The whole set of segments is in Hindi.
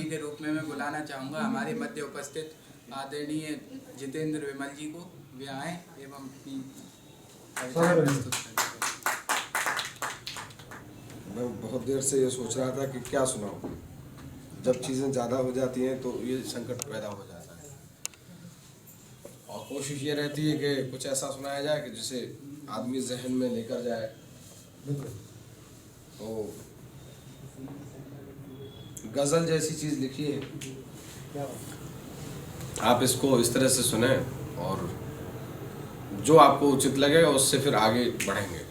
अतिथि के रूप में मैं बुलाना चाहूँगा हमारे मध्य उपस्थित आदरणीय जितेंद्र विमल जी को। वे आए एवं अपनी कविताएं प्रस्तुत करें। मैं बहुत देर से ये सोच रहा था कि क्या सुनाऊं। जब चीज़ें ज़्यादा हो जाती हैं तो ये संकट पैदा हो जाता है और कोशिश ये रहती है कि कुछ ऐसा सुनाया जाए कि जिसे आदमी जहन में लेकर जाए। तो गज़ल जैसी चीज़ लिखी है, आप इसको इस तरह से सुने और जो आपको उचित लगेगा उससे फिर आगे बढ़ेंगे।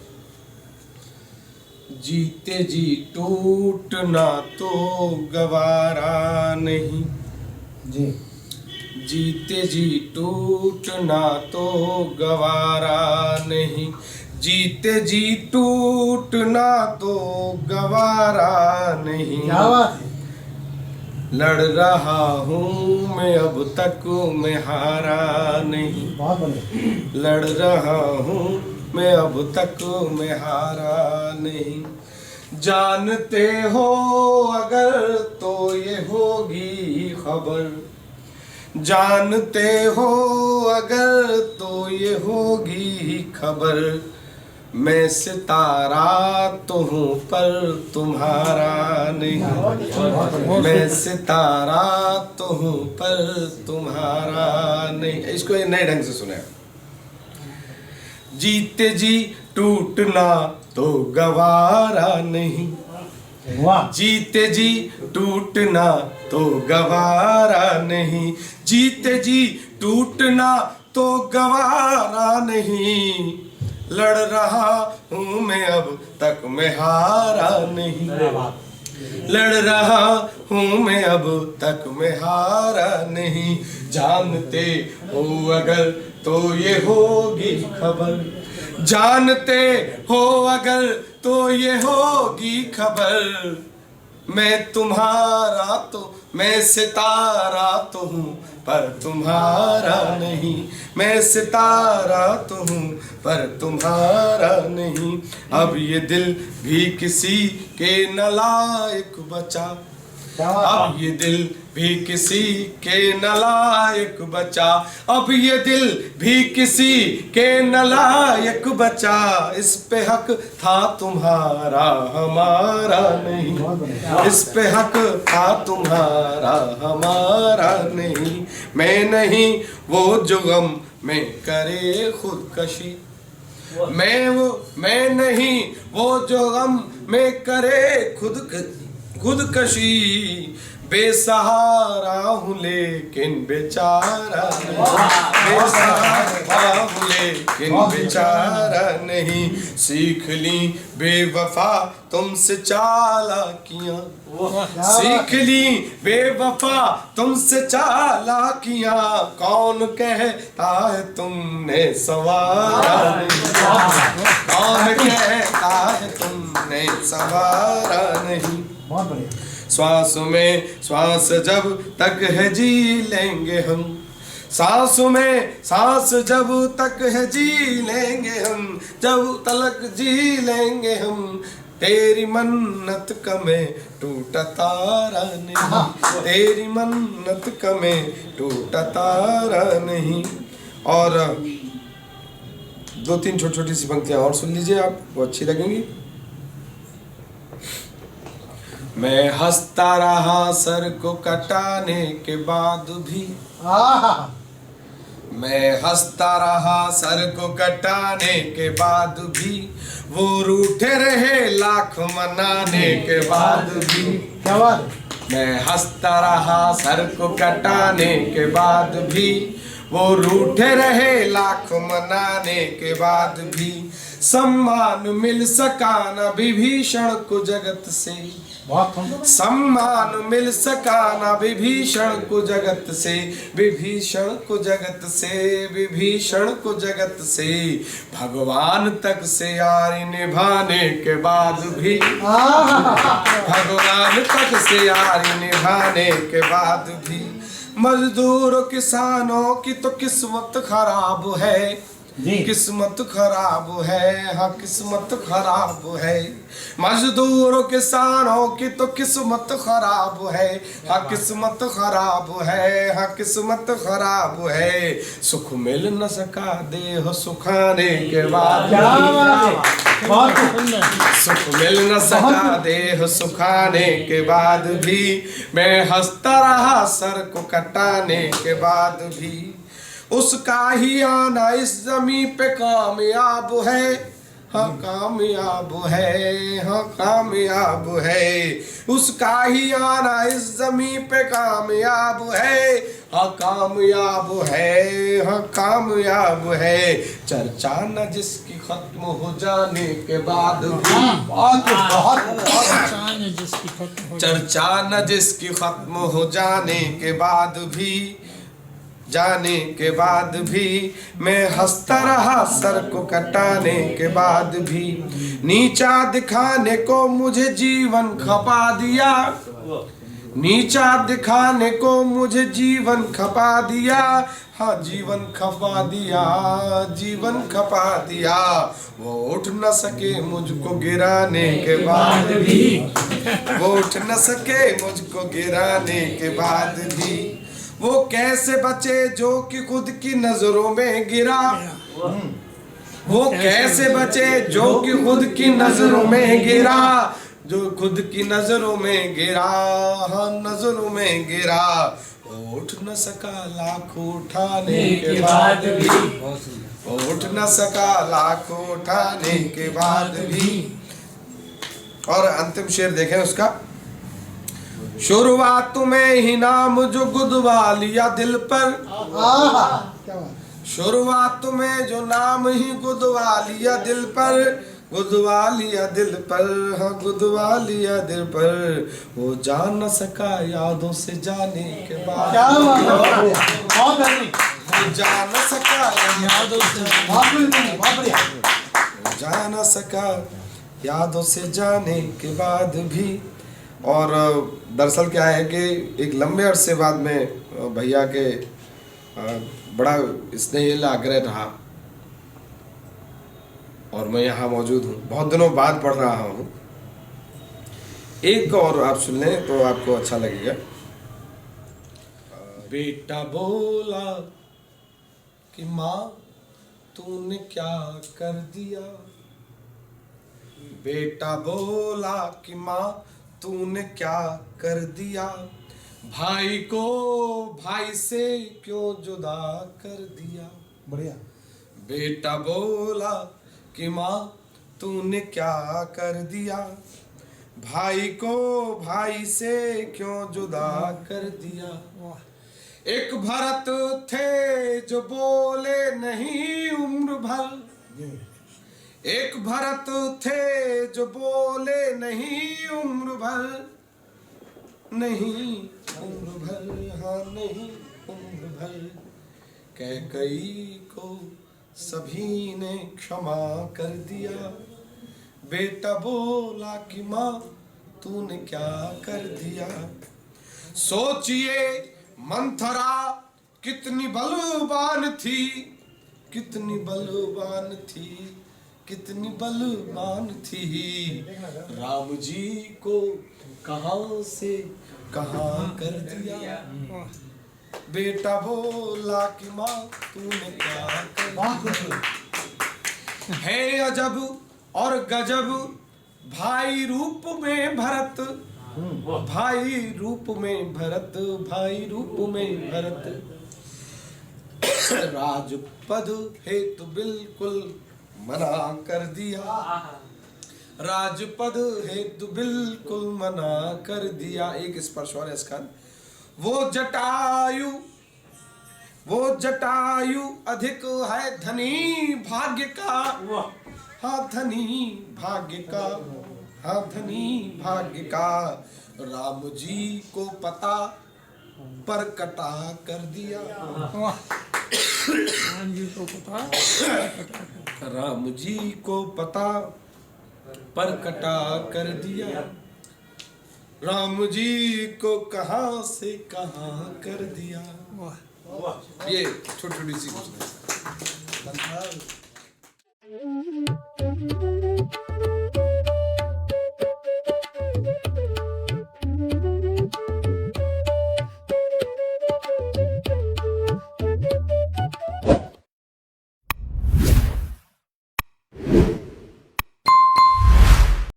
जीते जी टूटना तो गवारा नहीं जी, जीते जी टूटना तो गवारा नहीं, जीते जी टूटना तो गवारा नहीं। लड़ रहा हूँ मैं अब तक मैं हारा नहीं, लड़ रहा हूँ मैं अब तक मैं हारा नहीं। जानते हो अगर तो ये होगी खबर, जानते हो अगर तो ये होगी खबर। मैं सितारा तो हूँ पर तुम्हारा नहीं, मैं सितारा तो हूँ पर तुम्हारा नहीं। इसको ये नए ढंग से सुने। जीते जी टूटना तो गवारा नहीं, जीते जी टूटना तो गवारा नहीं, जीते जी टूटना तो गवारा नहीं। लड़ रहा हूँ मैं अब तक मैं हारा नहीं, लड़ रहा हूँ मैं अब तक मैं हारा नहीं। जानते हो अगर तो ये होगी खबर, जानते हो अगर तो ये होगी खबर। मैं तुम्हारा तो मैं सितारा तो हूँ पर तुम्हारा नहीं, मैं सितारा तो हूँ पर तुम्हारा नहीं। अब ये दिल भी किसी के नालायक बचा, अब ये दिल भी किसी के नालायक बचा, अब ये दिल भी किसी के नालायक बचा। इस पे हक था तुम्हारा हमारा नहीं, इस पे हक था तुम्हारा हमारा नहीं। मैं नहीं वो जो गम में करे खुदकशी, मैं नहीं वो जो गम में करे खुदकशी। बेसहारा हूँ लेकिन बेचारा नहीं, बेसहारा हूँ लेकिन बेचारा नहीं। सीख ली बेवफा तुमसे चालाकियाँ, सीख ली बेवफा तुमसे चालाकियाँ। कौन कहता है तुमने सवारा नहीं, कौन कहता है तुमने सवारा नहीं। श्वास में श्वास जब तक है जी लेंगे हम, सांस में सांस जब तक है जी लेंगे हम, जब तलक जी लेंगे हम। तेरी मन्नत का मैं टूटा तारा नहीं, तेरी मन्नत का मैं टूटा तारा नहीं। और दो तीन छोटी छोटी सी पंक्तियां और सुन लीजिए आप, वो अच्छी लगेंगी। मैं हंसता रहा सर को कटाने के बाद भी, मैं हंसता रहा सर को कटाने के बाद भी। वो रूठे रहे लाख मनाने के बाद भी, क्या बात। मैं हंसता रहा सर को कटाने के बाद भी, वो रूठे रहे लाख मनाने के बाद भी। सम्मान मिल सका न विभीषण को जगत से, सम्मान मिल सका न विभीषण को जगत से, विभीषण को जगत से, विभीषण को जगत से। भगवान तक से यारी निभाने के बाद भी, भगवान तक से यारी निभाने के बाद भी। मजदूरों किसानों की तो किस्मत खराब है, किस्मत खराब है, हाँ किस्मत खराब है। मजदूर किसानों की तो किस्मत खराब है, हाँ किस्मत खराब है, हाँ किस्मत खराब है। सुख मिल न सका देह सुखाने के बाद, सुख मिल न सका देह सुखाने के बाद भी, मैं हंसता रहा सर को कटाने के बाद भी। उसका ही आना इस जमीन पे कामयाब है, हाँ कामयाब है, हाँ कामयाब है। उसका ही आना इस जमीन पे कामयाब है, हाँ कामयाब है, हाँ कामयाब है। चर्चा न जिसकी खत्म हो जाने के बाद भी, चर्चा न जिसकी खत्म हो जाने के बाद भी, जाने के बाद भी, मैं हंसता रहा सर को कटाने के बाद भी। नीचा दिखाने को मुझे जीवन खपा दिया, नीचा दिखाने को मुझे जीवन खपा दिया, हाँ जीवन खपा दिया, जीवन खपा दिया। वो उठ न सके मुझको गिराने के बाद भी, वो उठ न सके मुझको गिराने के बाद भी। वो कैसे बचे जो कि खुद की नजरों में गिरा, वो कैसे बचे जो कि खुद की नजरों में गिरा, जो खुद की नजरों में गिरा, हाँ नजरों में गिरा। वो उठ न सका लाखों उठाने के बाद भी, वो उठ न सका लाखों उठाने के बाद भी। और अंतिम शेर देखें उसका। शुरुआत में ही नाम जो गुदवा लिया दिल पर, शुरुआत में जो नाम ही गुदवा लिया दिल पर, गुदवा लिया दिल पर, हाँ गुदवा लिया दिल पर। वो जान न सका यादों से जाने के बाद, वो जान न सका यादों से, वो जान न सका यादों से जाने के बाद भी। और दरअसल क्या है कि एक लंबे अरसे बाद में भैया के बड़ा स्नेहिल आग्रह रहा और मैं यहाँ मौजूद हूँ, बहुत दिनों बाद पढ़ रहा हूँ। एक और आप सुन लें तो आपको अच्छा लगेगा। बेटा बोला कि माँ तूने क्या कर दिया, बेटा बोला कि माँ तूने क्या कर दिया, भाई को भाई से क्यों जुदा कर दिया। बढ़िया। बेटा बोला कि माँ तूने क्या कर दिया, भाई को भाई से क्यों जुदा कर दिया। एक भरत थे जो बोले नहीं उम्र भर, एक भरत थे जो बोले नहीं उम्र भर, नहीं उम्र भर, हाँ नहीं उम्र भर। कैकई को सभी ने क्षमा कर दिया, बेटा बोला कि माँ तूने क्या कर दिया। सोचिए मंथरा कितनी बलवान थी, कितनी बलवान थी, कितनी बलवान थी। राम जी को कहां से कहां कर दिया, बेटा बोला कि माँ तूने क्या कर दिया। है अजब और गजब भाई रूप में भरत, भाई रूप में भरत, भाई रूप में भरत। राजपद हेतु बिल्कुल मना कर दिया, राजपद हेतु बिल्कुल मना कर दिया। एक स्पर्श और इसका। वो जटायु अधिक है धनी भाग्य का, हाँ धनी भाग्य का, हाँ धनी भाग्य का। राम जी को पता पर कटा कर दिया, राम जी को पता, राम जी को पता पर कटा कर दिया। राम जी को कहां से कहां कर दिया। ये छोटी छोटी सी कुछ तथा